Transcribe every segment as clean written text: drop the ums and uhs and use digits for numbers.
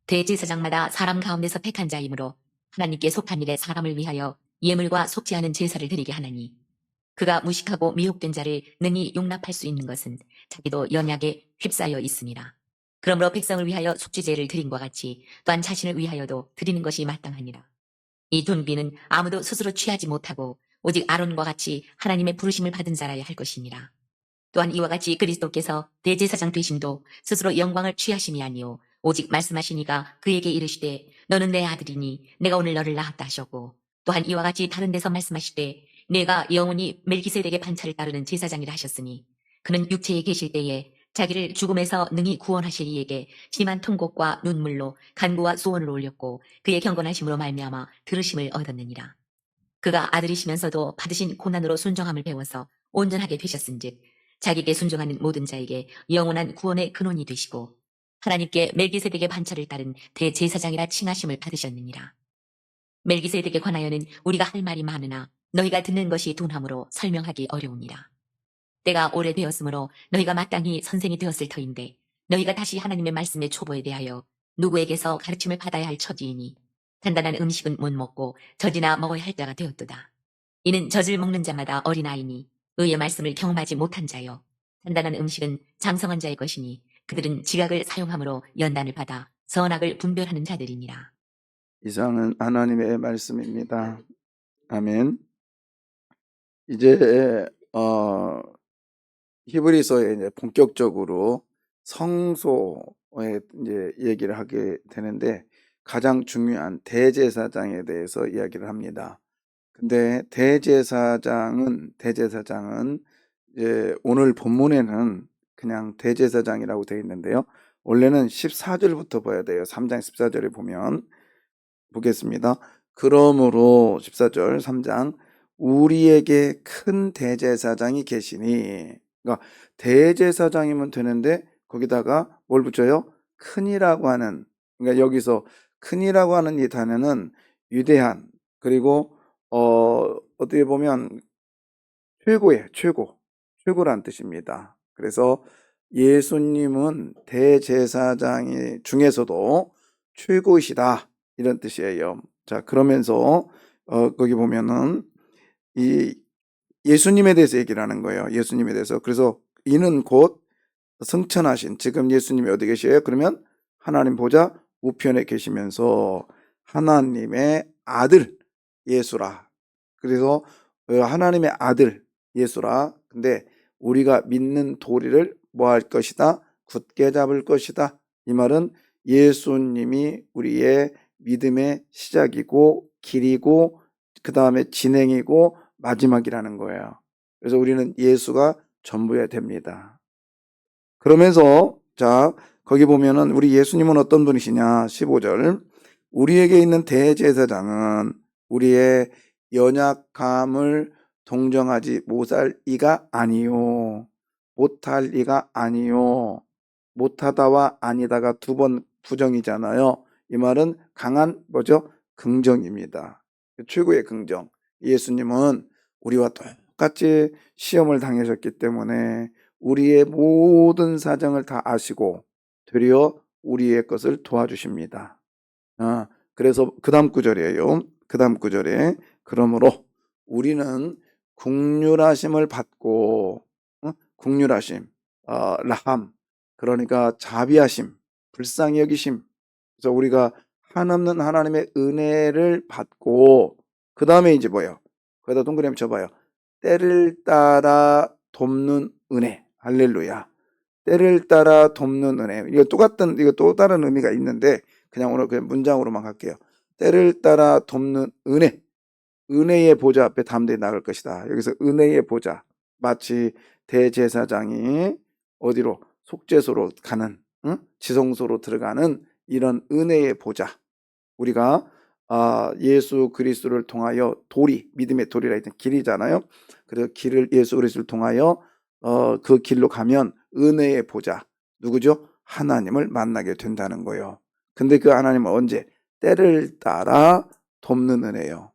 대제사장마다 사람 가운데서 택한 자이므로 하나님께 속한 일에 사람을 위하여 예물과 속지 않은 제사를 드리게 하나니 그가 무식하고 미혹된 자를 능히 용납할 수 있는 것은 자기도 연약에 휩싸여 있습니다. 그러므로 백성을 위하여 속죄제를 드린 것 같이 또한 자신을 위하여도 드리는 것이 마땅하니라. 이 돈비는 아무도 스스로 취하지 못하고 오직 아론과 같이 하나님의 부르심을 받은 자라야 할 것이니라. 또한 이와 같이 그리스도께서 대제사장 되심도 스스로 영광을 취하심이 아니요 오직 말씀하시니가 그에게 이르시되 너는 내 아들이니 내가 오늘 너를 낳았다 하셨고, 또한 이와 같이 다른 데서 말씀하시되 내가 영원히 멜기세덱의 반차를 따르는 제사장이라 하셨으니 그는 육체에 계실 때에 자기를 죽음에서 능히 구원하실 이에게 심한 통곡과 눈물로 간구와 소원을 올렸고 그의 경건하심으로 말미암아 들으심을 얻었느니라. 그가 아들이시면서도 받으신 고난으로 순종함을 배워서 온전하게 되셨은즉 자기에게 순종하는 모든 자에게 영원한 구원의 근원이 되시고 하나님께 멜기세덱의 반차를 따른 대제사장이라 칭하심을 받으셨느니라. 멜기세덱에 관하여는 우리가 할 말이 많으나 너희가 듣는 것이 둔함으로 설명하기 어려우니라. 때가 오래되었으므로 너희가 마땅히 선생이 되었을 터인데 너희가 다시 하나님의 말씀의 초보에 대하여 누구에게서 가르침을 받아야 할 처지이니 단단한 음식은 못 먹고 젖이나 먹어야 할 때가 되었도다. 이는 젖을 먹는 자마다 어린아이니 의의 말씀을 경험하지 못한 자요 단단한 음식은 장성한 자의 것이니 그들은 지각을 사용함으로 연단을 받아 선악을 분별하는 자들이니라. 이상은 하나님의 말씀입니다. 아멘. 이제 히브리서에 이제 본격적으로 성소에 이제 얘기를 하게 되는데 가장 중요한 대제사장에 대해서 이야기를 합니다. 근데 대제사장은 이제 오늘 본문에는 그냥 대제사장이라고 되어 있는데요. 원래는 14절부터 봐야 돼요. 3장 14절에 보면 보겠습니다. 그러므로 14절 3장 우리에게 큰 대제사장이 계시니, 그러니까 대제사장이면 되는데 거기다가 뭘 붙여요? 큰이라고 하는, 그러니까 여기서 큰이라고 하는 이 단어는 위대한, 그리고 어떻게 보면 최고란 뜻입니다. 그래서 예수님은 대제사장 중에서도 최고이시다, 이런 뜻이에요. 자, 그러면서 거기 보면은 이 예수님에 대해서 얘기를 하는 거예요. 예수님에 대해서. 그래서 이는 곧 승천하신, 지금 예수님이 어디 계셔요? 그러면 하나님 보좌 우편에 계시면서 하나님의 아들 예수라. 그래서 하나님의 아들 예수라. 근데 우리가 믿는 도리를 뭐 할 것이다? 굳게 잡을 것이다. 이 말은 예수님이 우리의 믿음의 시작이고 길이고 그 다음에 진행이고 마지막이라는 거예요. 그래서 우리는 예수가 전부야 됩니다. 그러면서 자, 거기 보면은 우리 예수님은 어떤 분이시냐? 15절. 우리에게 있는 대제사장은 우리의 연약함을 동정하지 못할 이가 아니요. 못할 이가 아니요. 못하다와 아니다가 두 번 부정이잖아요. 이 말은 강한 뭐죠? 긍정입니다. 최고의 긍정. 예수님은 우리와 똑같이 시험을 당하셨기 때문에 우리의 모든 사정을 다 아시고 되려 우리의 것을 도와주십니다. 그래서 그 다음 구절이에요. 그 다음 구절에 그러므로 우리는 긍휼하심을 받고, 긍휼하심, 라함, 그러니까 자비하심, 불쌍히 여기심. 그래서 우리가 한없는 하나님의 은혜를 받고 그 다음에 이제 뭐예요? 거기다 동그라미 쳐봐요. 때를 따라 돕는 은혜. 할렐루야. 때를 따라 돕는 은혜. 이거 또 다른 의미가 있는데 그냥 오늘 그냥 문장으로만 갈게요. 때를 따라 돕는 은혜. 은혜의 보좌 앞에 담대히 나갈 것이다. 여기서 은혜의 보좌. 마치 대제사장이 어디로? 속죄소로 가는, 지성소로 들어가는 이런 은혜의 보좌. 우리가 예수 그리스도를 통하여 믿음의 도리라 했던 길이잖아요. 그래서 길을 예수 그리스도를 통하여 그 길로 가면 은혜의 보좌, 누구죠? 하나님을 만나게 된다는 거예요. 근데 그 하나님은 언제? 때를 따라 돕는 은혜요.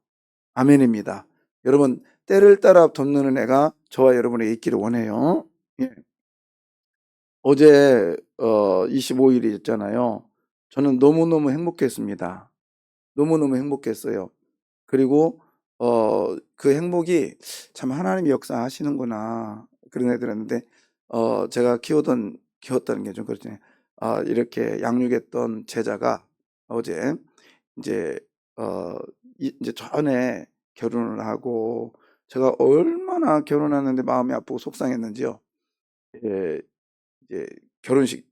아멘입니다. 여러분, 때를 따라 돕는 은혜가 저와 여러분에게 있기를 원해요. 예. 어제 25일이었잖아요. 저는 너무너무 행복했습니다. 너무너무 행복했어요. 그리고 그 행복이 '참 하나님이 역사하시는구나.' 그런 생각이 들었는데 제가 키웠다는 게 좀 그렇지, 이렇게 양육했던 제자가 어제 인제 어 이제 전에 결혼을 하고, 제가 얼마나 결혼하는데 마음이 아프고 속상했는지요. 예. 이제 결혼식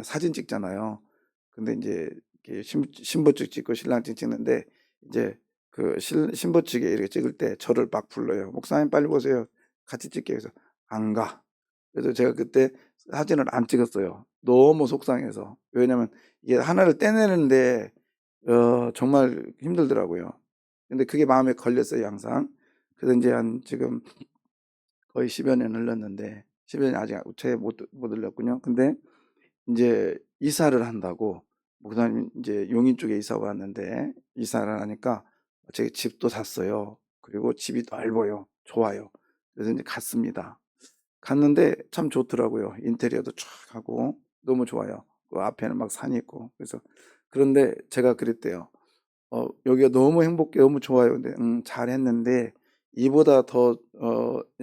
사진 찍잖아요. 근데 인제 이렇게 신부증 찍고 신랑증 찍는데, 이제 그 신부측에 이렇게 찍을 때 저를 막 불러요. "목사님 빨리 오세요. 같이 찍게." 해서 안 가. 그래서 제가 그때 사진을 안 찍었어요. 너무 속상해서. 왜냐면 이게 하나를 떼내는데 정말 힘들더라고요. 근데 그게 마음에 걸렸어요, 항상. 그래서 인제 한 지금 거의 10여 년 흘렀는데, 10여 년이 아직 채 못 흘렀군요. 근데 인제 이사를 한다고, 목사님 인제 용인 쪽에 이사 왔는데, 이사를 하니까 제 집도 샀어요. 그리고 집이 넓어요. 좋아요. 그래서 인제 갔습니다. 갔는데 참 좋더라고요. 인테리어도 쫙 하고 너무 좋아요. 그 앞에는 막 산이 있고. 그래서 그런데 제가 그랬대요. "여기가 너무 행복해. 너무 좋아요." 근데 잘했는데 이보다 더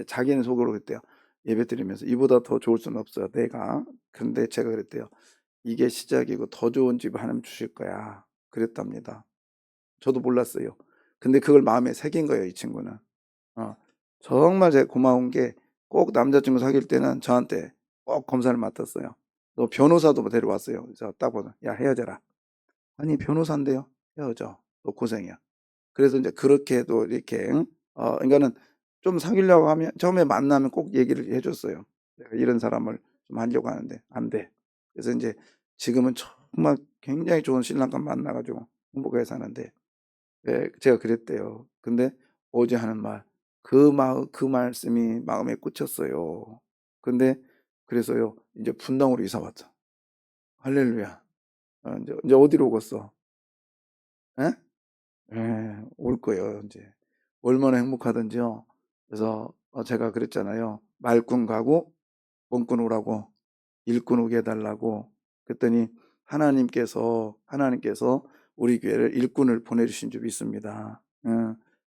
자기는 속으로 그랬대요. 예배드리면서 "이보다 더 좋을 수는 없어 내가." 근데 제가 그랬대요. "이게 시작이고 더 좋은 집 하나님 주실 거야." 그랬답니다. 저도 몰랐어요. 근데 그걸 마음에 새긴 거예요, 이 친구는. 어 정말 제가 고마운 게, 꼭 남자친구 사귈 때는 저한테 꼭 검사를 맡았어요. 또 변호사도 데려왔어요. 그래서 딱 보면 "야, 헤어져라." "아니 변호사인데요." "헤어져. 너 고생이야." 그래서 인제 그렇게도 이렇게, 그러니까는 좀 사귀려고 하면 처음에 만나면 꼭 얘기를 해 줬어요. "내가 이런 사람을 좀 하려고 하는데 안 돼." 그래서 인제 지금은 정말 굉장히 좋은 신랑감 만나 가지고 행복하게 사는데, 예, 제가 그랬대요. 근데 어제 하는 말, 그 말씀이 마음에 꽂혔어요. 근데 그래서요, 인제 분당으로 이사 왔죠. 할렐루야. 인제 어디로 오겠어? 예? 예. 올 거예요 인제. 얼마나 행복하든지요. 그래서 제가 그랬잖아요. 말꾼 가고 본꾼 오라고, 일꾼 오게 해 달라고. 그랬더니 하나님께서 우리 교회를 일꾼을 보내 주신 줄 믿습니다.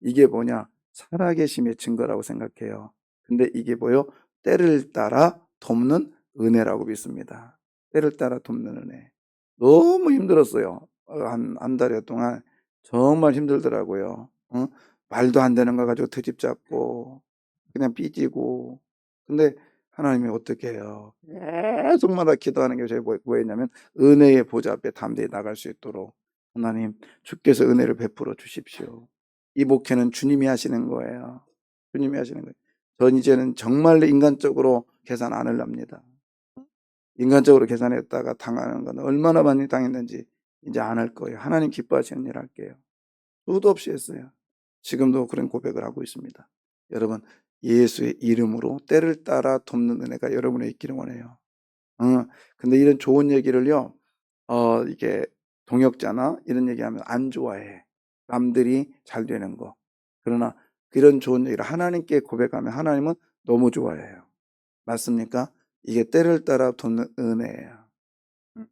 이게 뭐냐? 살아계심의 증거라고 생각해요. 근데 이게 뭐요? 때를 따라 돕는 은혜라고 믿습니다. 때를 따라 돕는 은혜. 너무 힘들었어요. 한 달여 동안 정말 힘들더라고요. 말도 안 되는 거 가지고 트집 잡고 그냥 삐지고. 근데 하나님이 어떻게 해요. 계속마다 기도하는 게, 제가 뭐였냐면 은혜의 보좌 앞에 담대히 나갈 수 있도록 "하나님, 주께서 은혜를 베풀어 주십시오." 이 목회는 주님이 하시는 거예요. 주님이 하시는 거예요. 전 이제는 정말로 인간적으로 계산 안 하렵니다. 인간적으로 계산했다가 당하는 건 얼마나 많이 당했는지 이제 안 할 거예요. 하나님 기뻐하시는 일 할게요. 수도 없이 했어요. 지금도 그런 고백을 하고 있습니다. 여러분, 예수의 이름으로 때를 따라 돕는 은혜가 여러분에 있기를 원해요. 근데 이런 좋은 얘기를요, 이게 동역자나 이런 얘기하면 안 좋아해. 남들이 잘 되는 거. 그러나 그런 좋은 얘기를 하나님께 고백하면 하나님은 너무 좋아해요. 맞습니까? 이게 때를 따라 돕는 은혜예요. 음.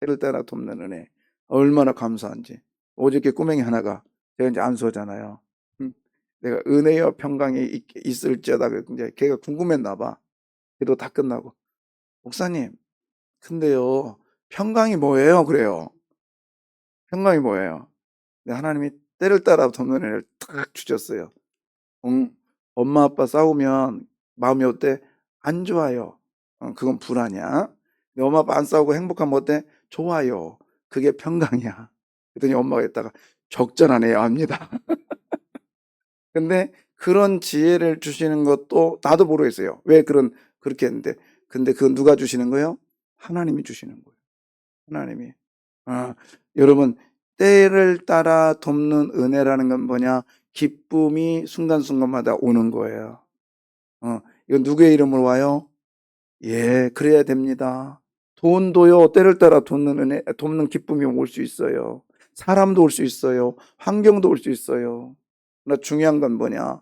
때를 따라 돕는 은혜. 얼마나 감사한지. 어저께 꼬맹이 하나가, 제가 이제 안수하잖아요. 내가 "은혜여 평강이 있을지어다." 그랬더니 이제 걔가 궁금했나 봐. 기도 다 끝나고 "목사님, 근데요, 평강이 뭐예요?" 그래요. "평강이 뭐예요?" 근데 하나님이 때를 따라 돕는 은혜를 딱 주셨어요. 응? 엄마 아빠 싸우면 마음이 어때? 안 좋아요. 그건 불안이야. 근데 엄마 아빠 안 싸우고 행복하면 어때? 좋아요. 그게 평강이야. 그랬더니 엄마가 이따가 적절하네요 합니다. 근데 그런 지혜를 주시는 것도 나도 모르겠어요. 왜 그렇게 했는데. 근데 그건 누가 주시는 거예요? 하나님이 주시는 거예요. 하나님이. 아, 여러분, 때를 따라 돕는 은혜라는 건 뭐냐? 기쁨이 순간순간마다 오는 거예요. 이건 누구의 이름으로 와요? 예, 그래야 됩니다. 돈도요, 때를 따라 돕는 기쁨이 올 수 있어요. 사람도 올 수 있어요. 환경도 올 수 있어요. 그러나 중요한 건 뭐냐?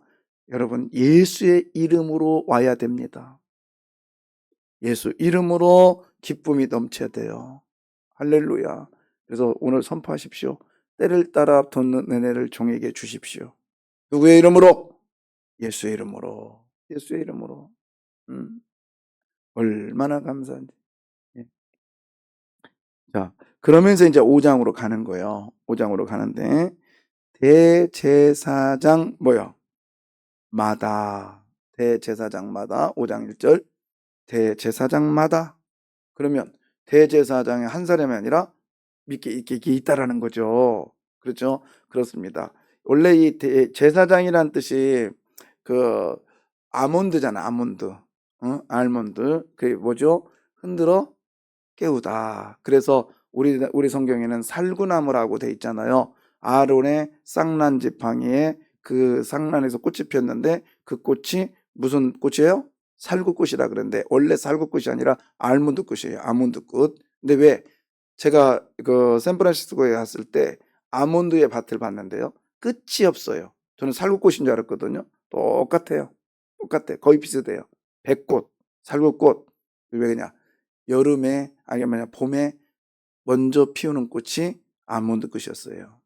여러분, 예수의 이름으로 와야 됩니다. 예수 이름으로 기쁨이 넘쳐야 돼요. 할렐루야. 그래서 오늘 선포하십시오. 때를 따라 돋는 은혜를 종에게 주십시오. 누구의 이름으로? 예수의 이름으로. 예수의 이름으로. 음, 얼마나 감사한지. 예. 자, 그러면서 이제 5장으로 가는 거예요. 5장으로 가는데 대제사장 뭐요? 마다. 대제사장마다 5장 1절 대제사장마다. 그러면 대제사장이 한 사람이 아니라 믿게 있게 있다라는 거죠. 그렇죠? 그렇습니다. 원래 이 제사장이란 뜻이 그 아몬드잖아. 아몬드. 알몬드. 그게 뭐죠? 흔들어 깨우다. 그래서 우리 성경에는 살구나무라고 돼 있잖아요. 아론의 쌍난 지팡이에 그 쌍난에서 꽃이 피었는데 그 꽃이 무슨 꽃이에요? 살구꽃이라 그러는데 원래 살구꽃이 아니라 알몬드 꽃이에요. 아몬드 꽃. 근데 왜 제가 그 샌프란시스코에 갔을 때 아몬드의 밭을 봤는데요. 끝이 없어요. 저는 살구꽃인 줄 알았거든요. 똑같아요. 똑같아. 거의 비슷해요. 백꽃, 살구꽃. 왜 그러냐? 여름에 아니면 봄에 먼저 피우는 꽃이 아몬드 꽃이었어요.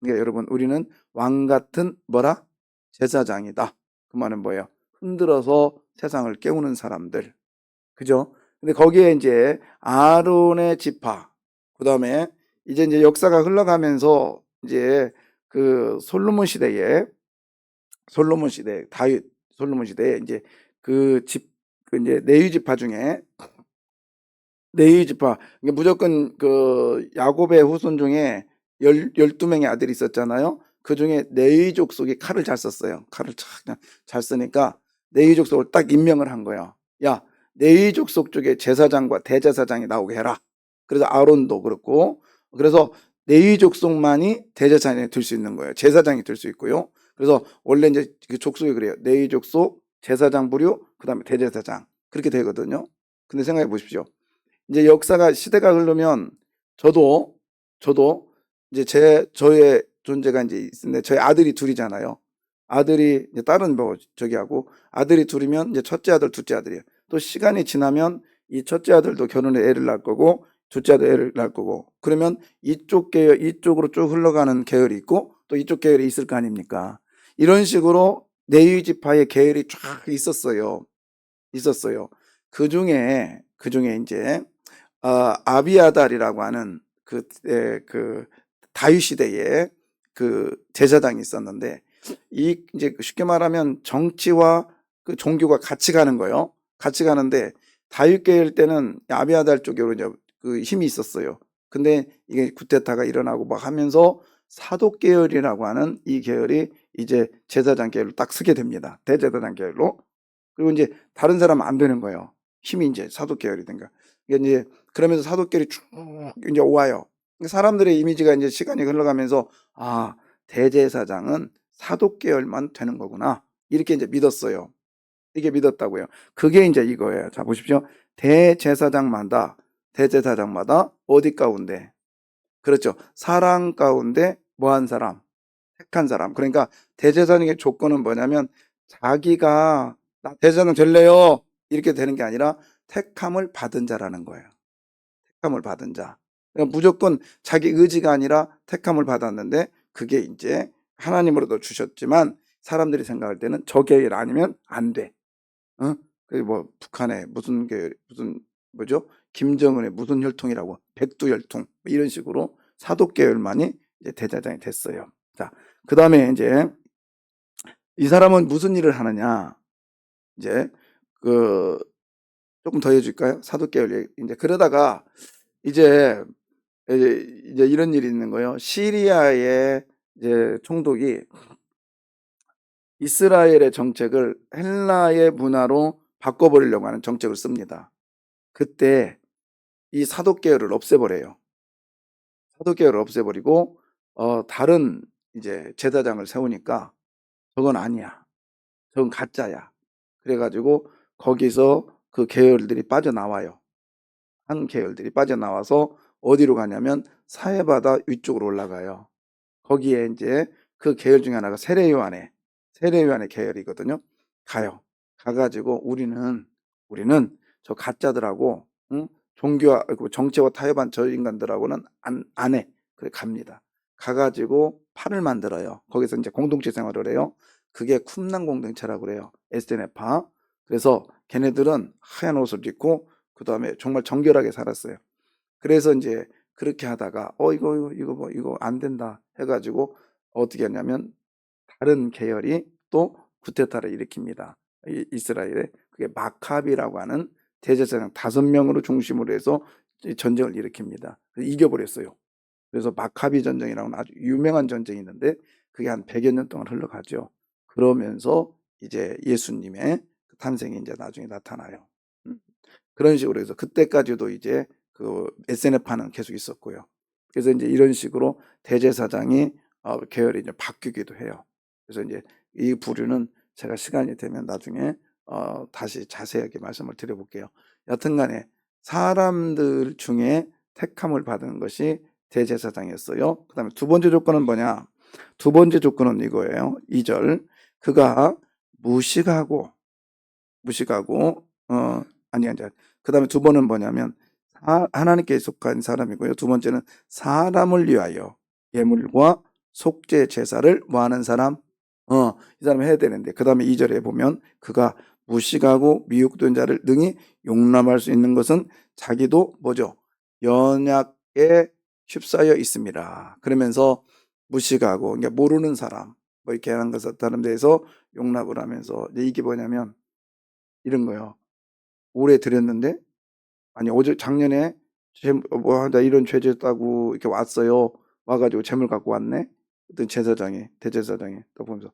그러니까 여러분 우리는 왕 같은 뭐라? 제사장이다. 그 말은 뭐예요? 흔들어서 세상을 깨우는 사람들. 그죠? 근데 거기에 이제 아론의 지파, 그 다음에 이제 역사가 흘러가면서 이제 그 솔로몬 시대, 다윗, 솔로몬 시대에 이제 그 이제 레위 지파 중에 레위 지파, 그러니까 무조건 그 야곱의 후손 중에 12명의 아들이 있었잖아요. 그 중에 레위 족속이 칼을 잘 썼어요. 칼을 잘 쓰니까 레위 족속을 딱 임명을 한 거예요. 야, 레위 족속 쪽에 제사장과 대제사장이 나오게 해라. 그래서 아론도 그렇고, 그래서 레위 족속만이 대제사장이 될 수 있는 거예요. 제사장이 될 수 있고요. 그래서 원래 이제 그 족속이 그래요. 레위 족속, 제사장 부류, 그다음에 대제사장 그렇게 되거든요. 근데 생각해 보십시오. 이제 역사가 시대가 흐르면 저도 이제 저의 존재가 이제 있는데 저희 아들이 둘이잖아요. 아들이 이제 딸은 뭐 저기 하고 아들이 둘이면 이제 첫째 아들, 둘째 아들이에요. 또 시간이 지나면 이 첫째 아들도 결혼해 애를 낳을 거고 둘째 아들 애를 낳을 거고 그러면 이쪽 계열 이쪽으로 쭉 흘러가는 계열이 있고 또 이쪽 계열이 있을 거 아닙니까? 이런 식으로 레위 지파의 계열이 쫙 있었어요. 있었어요. 그중에 이제 아비아달이라고 하는 그 다윗 시대에 그 제사장이 있었는데 이 이제 쉽게 말하면 정치와 그 종교가 같이 가는 거예요. 같이 가는데 다윗 계열 때는 아비아달 쪽으로 이제 그 힘이 있었어요. 근데 이게 쿠데타가 일어나고 막 하면서 사독 계열이라고 하는 이 계열이 이제 제사장 계열로 딱 서게 됩니다. 대제사장 계열로. 그리고 이제 다른 사람은 안 되는 거예요. 힘이 이제 사독 계열이든가. 그러니까 이제 그러면서 사독 계열이 쭉 이제 와요. 사람들의 이미지가 이제 시간이 흘러가면서 아, 대제사장은 사독 계열만 되는 거구나. 이렇게 이제 믿었어요. 이게 믿었다고요. 그게 이제 이거예요. 자, 보십시오. 대제사장마다 어디 가운데? 그렇죠. 사람 가운데 뭐한 사람? 택한 사람. 그러니까 대제사장의 조건은 뭐냐면 자기가 나 대제사장 될래요. 이렇게 되는 게 아니라 택함을 받은 자라는 거예요. 택함을 받은 자. 그러니까 무조건 자기 의지가 아니라 택함을 받았는데 그게 이제 하나님으로도 주셨지만 사람들이 생각할 때는 저 계열 아니면 안 돼. 어? 그뭐 북한에 무슨 계열 무슨 뭐죠? 김정은의 무슨 혈통이라고 백두혈통 이런 식으로 사독 계열만이 이제 대제사장이 됐어요. 자, 그다음에 이제 이 사람은 무슨 일을 하느냐? 이제 그 조금 더 해줄까요? 사독 계열 이제 그러다가 이제 이제 이런 일이 있는 거예요. 시리아의 이제 총독이 이스라엘의 정책을 헬라의 문화로 바꿔버리려고 하는 정책을 씁니다. 그때 이 사독 계열을 없애버려요. 사독 계열을 없애버리고 다른 이제 제사장을 세우니까 저건 아니야. 저건 가짜야. 그래가지고 거기서 그 계열들이 빠져나와요. 한 계열들이 빠져나와서 어디로 가냐면 사해바다 위쪽으로 올라가요. 거기에 이제 그 계열 중에 하나가 세례요한의 계열이거든요. 가요. 가가지고 우리는 저 가짜들하고 응? 종교와 정체와 타협한 저 인간들하고는 안 해. 그래 갑니다. 가가지고 판을 만들어요. 거기서 이제 공동체 생활을 해요. 그게 쿰난 공동체라고 그래요. 에스테네파. 그래서 걔네들은 하얀 옷을 입고 그 다음에 정말 정결하게 살았어요. 그래서 이제 그렇게 하다가 이거 안 된다 해가지고 어떻게 했냐면 다른 계열이 또 쿠데타를 일으킵니다. 이스라엘에 그게 마카비라고 하는 대제사장 5명으로 중심으로 해서 전쟁을 일으킵니다. 이겨버렸어요. 그래서 마카비 전쟁이라는 아주 유명한 전쟁이 있는데 그게 한 100여 년 동안 흘러가죠. 그러면서 이제 예수님의 탄생이 이제 나중에 나타나요. 그런 식으로 해서 그때까지도 이제 그 SNF파는 계속 있었고요. 그래서 이제 이런 식으로 대제사장이 계열이 이제 바뀌기도 해요. 그래서 이제 이 부류는 제가 시간이 되면 나중에 다시 자세하게 말씀을 드려볼게요. 여튼간에 사람들 중에 택함을 받은 것이 대제사장이었어요. 그 다음에 두 번째 조건은 뭐냐? 두 번째 조건은 이거예요. 2절. 그가 무식하고 아니 그 다음에 두 번은 뭐냐면 하나님께 속한 사람이고요. 두 번째는 사람을 위하여 예물과 속죄 제사를 뭐 하는 사람? 이 사람이 해야 되는데 그 다음에 2절에 보면 그가 무식하고 미혹된 자를 능히 용납할 수 있는 것은 자기도 뭐죠? 연약에 휩싸여 있습니다. 그러면서 무식하고 그러니까 모르는 사람 뭐 이렇게 하는 것에 다른 데에서 용납을 하면서 이게 뭐냐면 이런 거요. 올해 드렸는데 아니 어제 작년에 나 이런 죄 짓다고 이렇게 왔어요. 와가지고 재물 갖고 왔네. 어떤 제사장이 대제사장이 또 보면서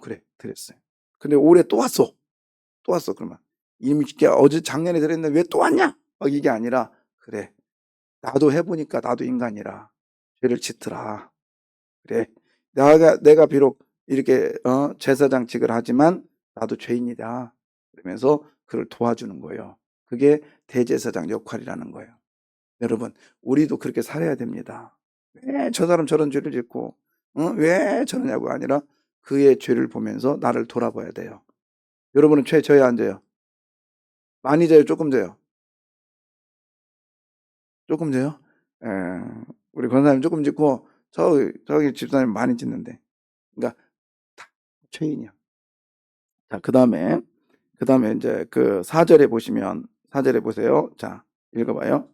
그래 드렸어요. 근데 올해 또 왔어. 또 왔어. 그러면 이미 어제 작년에 드렸는데 왜 또 왔냐? 막 이게 아니라 그래 나도 해보니까 나도 인간이라 죄를 짓더라. 그래 내가 비록 이렇게 제사장직을 하지만 나도 죄인이다. 그러면서 그를 도와주는 거예요. 그게 대제사장 역할이라는 거예요. 여러분 우리도 그렇게 살아야 됩니다. 왜 저 사람 저런 죄를 짓고 왜 저러냐고 아니라 그의 죄를 보면서 나를 돌아봐야 돼요. 여러분은 죄 져요 안 져요? 많이 져요 조금 져요? 조금 져요? 에, 우리 권사님 조금 짓고 저기 집사님 많이 짓는데 그러니까 다 죄인이야. 자, 그 다음에 이제 그 4절에 보시면 4절에 보세요. 자, 읽어봐요.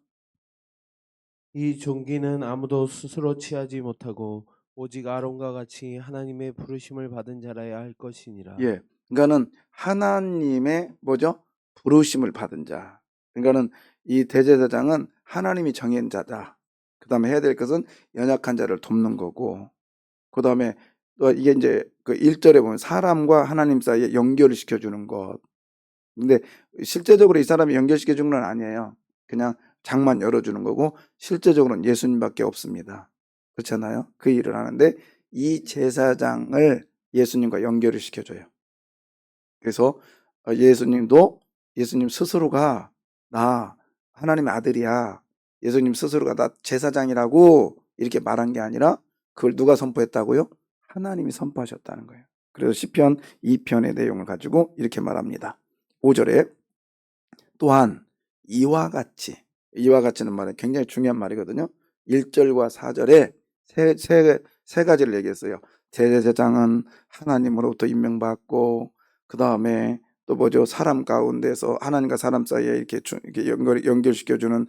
이 종기는 아무도 스스로 취하지 못하고 오직 아론과 같이 하나님의 부르심을 받은 자라야 할 것이니라. 예. 그러니까는 하나님의 뭐죠? 부르심을 받은 자. 그러니까는 이 대제사장은 하나님이 정한 자다. 그 다음에 해야 될 것은 연약한 자를 돕는 거고, 그 다음에 또 이게 이제 그 1절에 보면 사람과 하나님 사이에 연결을 시켜주는 것. 근데 실제적으로 이 사람이 연결시켜 주는 건 아니에요. 그냥 장만 열어주는 거고 실제적으로는 예수님밖에 없습니다. 그렇잖아요. 그 일을 하는데 이 제사장을 예수님과 연결을 시켜줘요. 그래서 예수님 스스로가 나 하나님의 아들이야. 예수님 스스로가 나 제사장이라고 이렇게 말한 게 아니라 그걸 누가 선포했다고요? 하나님이 선포하셨다는 거예요. 그래서 시편 2편의 내용을 가지고 이렇게 말합니다. 5절에 또한 이와 같이는 말은 굉장히 중요한 말이거든요. 1절과 4절에 세 가지를 얘기했어요. 대제사장은 하나님으로부터 임명받고 그 다음에 또 뭐죠? 사람 가운데서 하나님과 사람 사이에 이렇게 연결시켜주는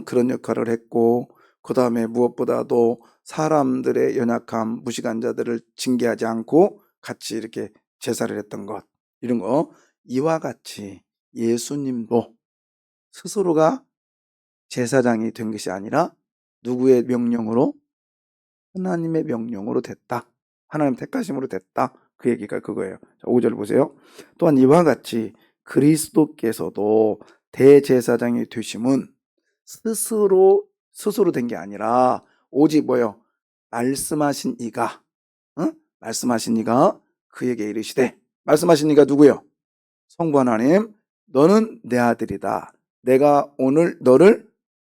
그런 역할을 했고 그 다음에 무엇보다도 사람들의 연약함, 무식한 자들을 징계하지 않고 같이 이렇게 제사를 했던 것 이런 거 이와 같이 예수님도 스스로가 제사장이 된 것이 아니라 누구의 명령으로? 하나님의 명령으로 됐다. 하나님 택하심으로 됐다. 그 얘기가 그거예요. 자, 5절 보세요. 또한 이와 같이 그리스도께서도 대제사장이 되심은 스스로 된 게 아니라 오직 뭐요? 말씀하신 이가 말씀하신 이가 그에게 이르시되 말씀하신 이가 누구요? 성부 하나님 너는 내 아들이다. 내가 오늘 너를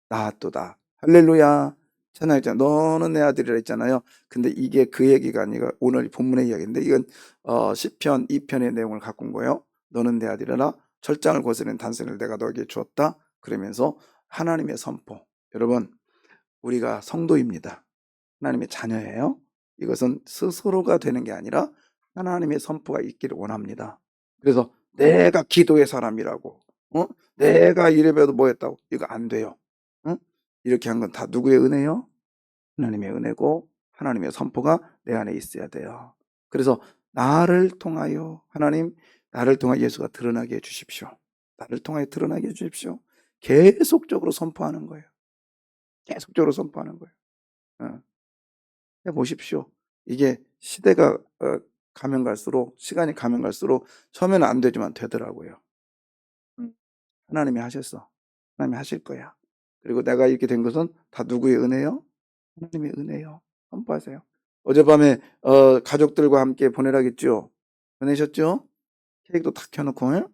낳았도다. 할렐루야. 찬양했잖아요. 너는 내 아들이라 했잖아요. 근데 이게 그 얘기가 아니라 오늘 본문의 이야기인데 이건 시편 2편의 내용을 갖고 온 거예요. 너는 내 아들이라 철장을 거스른 단서를 내가 너에게 주었다. 그러면서 하나님의 선포. 여러분, 우리가 성도입니다. 하나님의 자녀예요. 이것은 스스로가 되는 게 아니라 하나님의 선포가 있기를 원합니다. 그래서 내가 기도의 사람이라고, 내가 이래봬도 뭐 했다고, 이거 안 돼요. 이렇게 한 건 다 누구의 은혜요? 하나님의 은혜고 하나님의 선포가 내 안에 있어야 돼요. 그래서 나를 통하여 하나님, 나를 통하여 예수가 드러나게 해주십시오. 나를 통하여 드러나게 해주십시오. 계속적으로 선포하는 거예요. 계속적으로 선포하는 거예요. 해보십시오. 이게 시대가 가면 갈수록, 시간이 가면 갈수록 처음에는 안 되지만 되더라고요. 하나님이 하셨어. 하나님이 하실 거야. 그리고 내가 이렇게 된 것은 다 누구의 은혜요? 하나님의 은혜요. 선포하세요. 어젯밤에 가족들과 함께 보내라겠죠? 보내셨죠? 케이크도 다 켜놓고.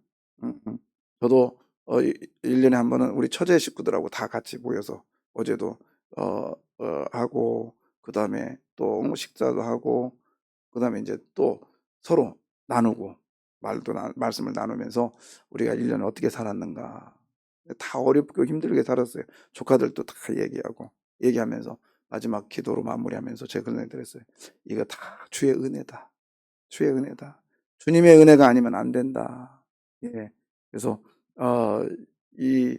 저도 1년에 한 번은 우리 처제 식구들하고 다 같이 모여서 어제도 하고, 그 다음에 또 식사도 하고, 그 다음에 이제 또 서로 나누고 말씀을 나누면서 우리가 1년을 어떻게 살았는가. 다 어렵고 힘들게 살았어요. 조카들도 다 얘기하면서 마지막 기도로 마무리하면서 제가 그런 얘기 했어요. 이거 다 주의 은혜다. 주의 은혜다. 주님의 은혜가 아니면 안 된다. 예. 그래서 이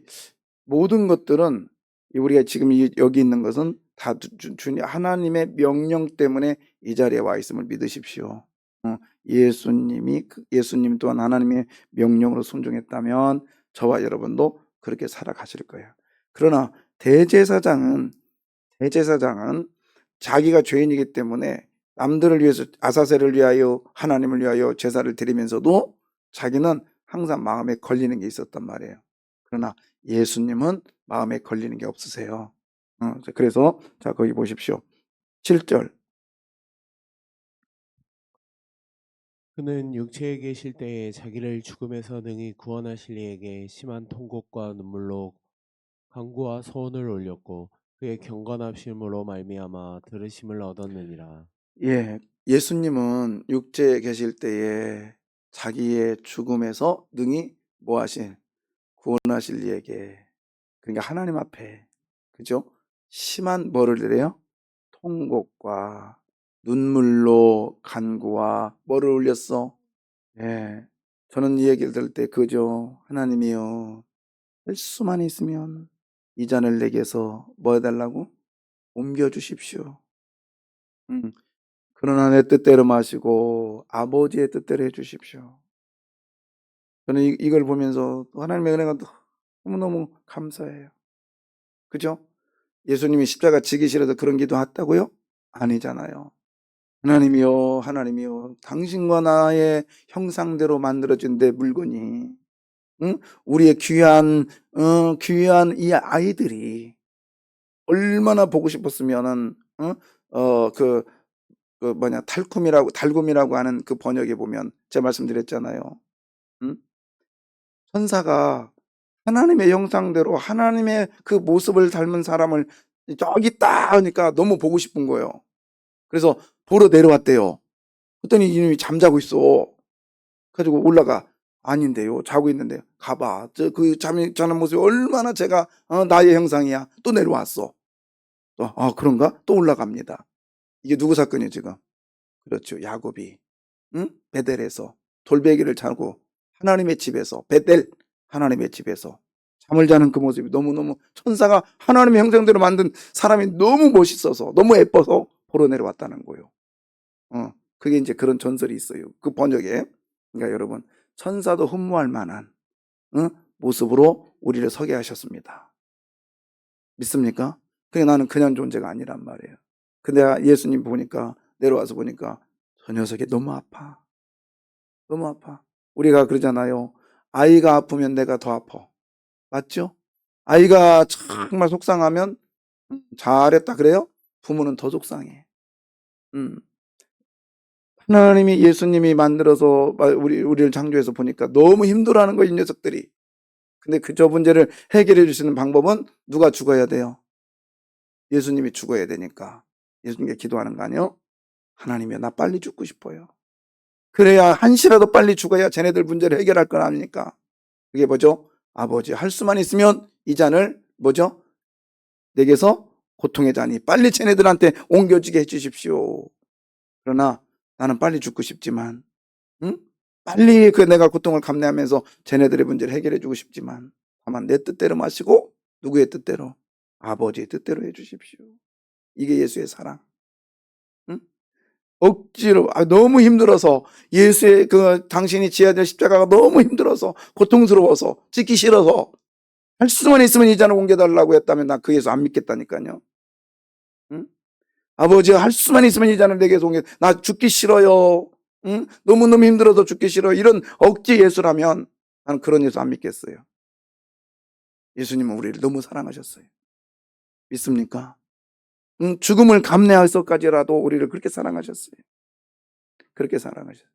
모든 것들은, 우리가 지금 여기 있는 것은 다 주님 하나님의 명령 때문에 이 자리에 와 있음을 믿으십시오. 예수님 또한 하나님의 명령으로 순종했다면 저와 여러분도 그렇게 살아가실 거예요. 그러나 대제사장은 자기가 죄인이기 때문에 남들을 위해서, 아사셀을 위하여, 하나님을 위하여 제사를 드리면서도 자기는 항상 마음에 걸리는 게 있었단 말이에요. 그러나 예수님은 마음에 걸리는 게 없으세요. 그래서 자, 거기 보십시오. 7절. 그는 육체에 계실 때에 자기를 죽음에서 능히 구원하실 이에게 심한 통곡과 눈물로 간구와 소원을 올렸고 그의 경건하심으로 말미암아 들으심을 얻었느니라. 예, 예수님은 육체에 계실 때에 자기의 죽음에서 능히 뭐하신? 구원하실 이에게, 그러니까 하나님 앞에, 그죠? 심한 뭐를 드려요? 통곡과 눈물로 간구와 뭐를 올렸어? 예, 저는 이 얘기를 들을 때 그죠? 하나님이요, 할 수만 있으면 이 잔을 내게서 뭐 해달라고? 옮겨주십시오. 음, 그러나 내 뜻대로 마시고 아버지의 뜻대로 해주십시오. 저는 이걸 보면서 하나님의 은혜가 너무너무 감사해요. 그죠? 예수님이 십자가 지기 싫어서 그런 기도 했다고요? 아니잖아요. 하나님이요, 당신과 나의 형상대로 만들어진 내 물건이, 우리의 귀한 이 아이들이 얼마나 보고 싶었으면은, 달굼이라고 하는 그 번역에 보면 제가 말씀드렸잖아요. 천사가 하나님의 형상대로 하나님의 그 모습을 닮은 사람을 저기 있다 하니까 너무 보고 싶은 거예요. 그래서 보러 내려왔대요. 그랬더니 이놈이 잠자고 있어. 가지고 올라가. 아닌데요, 자고 있는데요. 가봐. 자는 모습이 얼마나 제가 나의 형상이야. 또 내려왔어. 그런가? 또 올라갑니다. 이게 누구 사건이에요 지금? 그렇죠, 야곱이 베델에서 돌베개를 자고 하나님의 집에서, 베델 하나님의 집에서 잠을 자는 그 모습이 너무너무, 천사가 하나님의 형상대로 만든 사람이 너무 멋있어서, 너무 예뻐서 보러 내려왔다는 거예요. 그게 이제 그런 전설이 있어요, 그 번역에. 그러니까 여러분, 천사도 흠모할 만한 모습으로 우리를 서게 하셨습니다. 믿습니까? 그게 나는 그냥 존재가 아니란 말이에요. 근데 예수님 내려와서 보니까 저 녀석이 너무 아파. 너무 아파. 우리가 그러잖아요. 아이가 아프면 내가 더 아파. 맞죠? 아이가 정말 속상하면 잘했다 그래요? 부모는 더 속상해. 하나님이, 예수님이 만들어서 우리를 창조해서 보니까 너무 힘들어하는 거예요, 이 녀석들이. 근데 저 문제를 해결해 주시는 방법은 누가 죽어야 돼요? 예수님이 죽어야 되니까 예수님께 기도하는 거 아니에요? 하나님이여, 나 빨리 죽고 싶어요. 그래야 한시라도 빨리 죽어야 쟤네들 문제를 해결할 건 아닙니까? 그게 뭐죠? 아버지, 할 수만 있으면 이 잔을 뭐죠? 내게서 고통의 잔이 빨리 쟤네들한테 옮겨지게 해주십시오. 그러나 나는 빨리 죽고 싶지만, 응? 빨리 내가 고통을 감내하면서 쟤네들의 문제를 해결해 주고 싶지만, 다만 내 뜻대로 마시고 누구의 뜻대로? 아버지의 뜻대로 해주십시오. 이게 예수의 사랑. 응? 억지로 너무 힘들어서 예수의 당신이 지어야 될 십자가가 너무 힘들어서 고통스러워서 찍기 싫어서 할 수만 있으면 이 잔을 옮겨달라고 했다면 나 그 예수 안 믿겠다니까요. 응? 아버지가 할 수만 있으면 이 잔을 내게 옮겨, 나 죽기 싫어요. 응? 너무너무 힘들어서 죽기 싫어. 이런 억지 예수라면 나는 그런 예수 안 믿겠어요. 예수님은 우리를 너무 사랑하셨어요. 믿습니까? 응? 죽음을 감내하서까지라도 우리를 그렇게 사랑하셨어요. 그렇게 사랑하셨어요.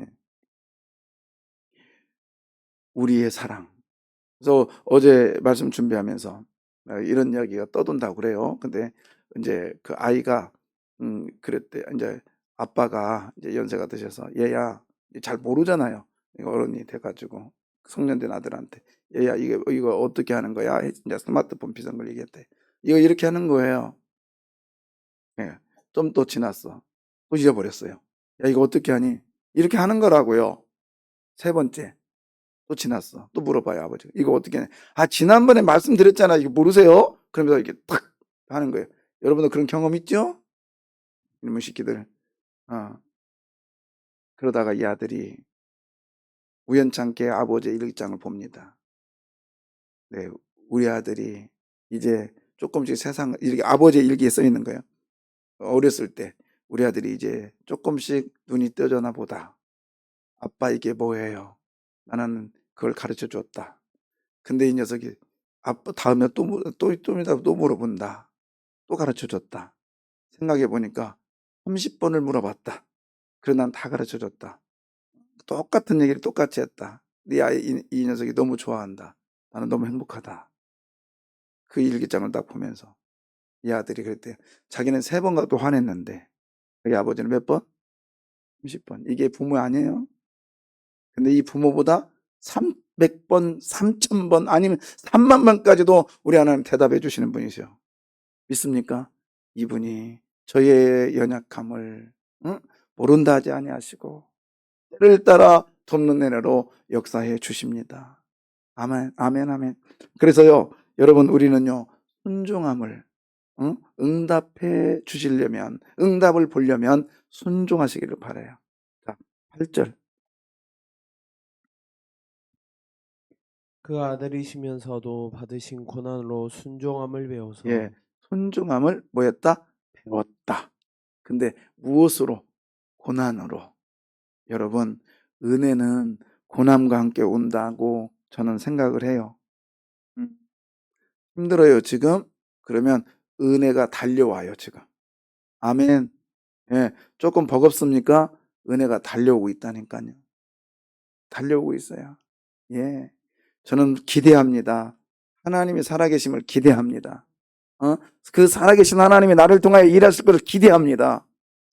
예. 우리의 사랑. 그래서 어제 말씀 준비하면서 이런 이야기가 떠돈다고 그래요. 근데 이제 그 아이가 그랬대. 이제 아빠가 이제 연세가 드셔서 얘야 잘 모르잖아요. 어른이 돼가지고 성년된 아들한테 얘야 이거 어떻게 하는 거야? 이제 스마트폰 비싼 걸 얘기했대. 이거 이렇게 하는 거예요. 예. 좀 또 지났어. 또 잊어버렸어요. 야 이거 어떻게 하니? 이렇게 하는 거라고요. 세 번째. 또 지났어. 또 물어봐요, 아버지가. 이거 어떻게 해? 지난번에 말씀드렸잖아. 이거 모르세요? 그러면서 이렇게 탁 하는 거예요. 여러분도 그런 경험 있죠? 이놈의 새끼들. 그러다가 이 아들이 우연찮게 아버지의 일기장을 봅니다. 네, 우리 아들이 이제 조금씩 세상, 이렇게 아버지의 일기에 써 있는 거예요. 어렸을 때. 우리 아들이 이제 조금씩 눈이 떠져나 보다. 아빠 이게 뭐예요? 나는 그걸 가르쳐 줬다. 근데 이 녀석이 아빠 다음에 또 물어본다. 또 가르쳐 줬다. 생각해 보니까 30번을 물어봤다. 그래 난 다 가르쳐 줬다. 똑같은 얘기를 똑같이 했다. 네 아이 이 녀석이 너무 좋아한다. 나는 너무 행복하다. 그 일기장을 딱 보면서 이 아들이 그랬대요. 자기는 3번가 또 화냈는데 자기 아버지는 몇 번? 30번. 이게 부모 아니에요? 근데 이 부모보다 300번, 3000번 아니면 3만 번까지도 우리 하나님 대답해 주시는 분이죠. 믿습니까? 이분이 저의 연약함을 모른다 하지 아니하시고 때를 따라 돕는 은혜로 역사해 주십니다. 아멘, 아멘, 아멘. 그래서요, 여러분 우리는요 순종함을 응답해 주시려면, 응답을 보려면 순종하시기를 바라요. 자, 8절. 그 아들이시면서도 받으신 고난으로 순종함을 배워서 예, 순종함을 뭐였다? 배웠다. 근데 무엇으로? 고난으로. 여러분, 은혜는 고난과 함께 온다고 저는 생각을 해요. 힘들어요, 지금? 그러면 은혜가 달려와요, 지금. 아멘. 예, 조금 버겁습니까? 은혜가 달려오고 있다니까요. 달려오고 있어요. 예. 저는 기대합니다. 하나님이 살아계심을 기대합니다. 그 살아계신 하나님이 나를 통하여 일하실 것을 기대합니다.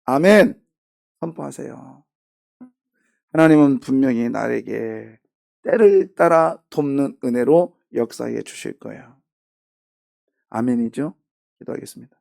아멘. 선포하세요. 하나님은 분명히 나에게 때를 따라 돕는 은혜로 역사해 주실 거예요. 아멘이죠? 기도하겠습니다.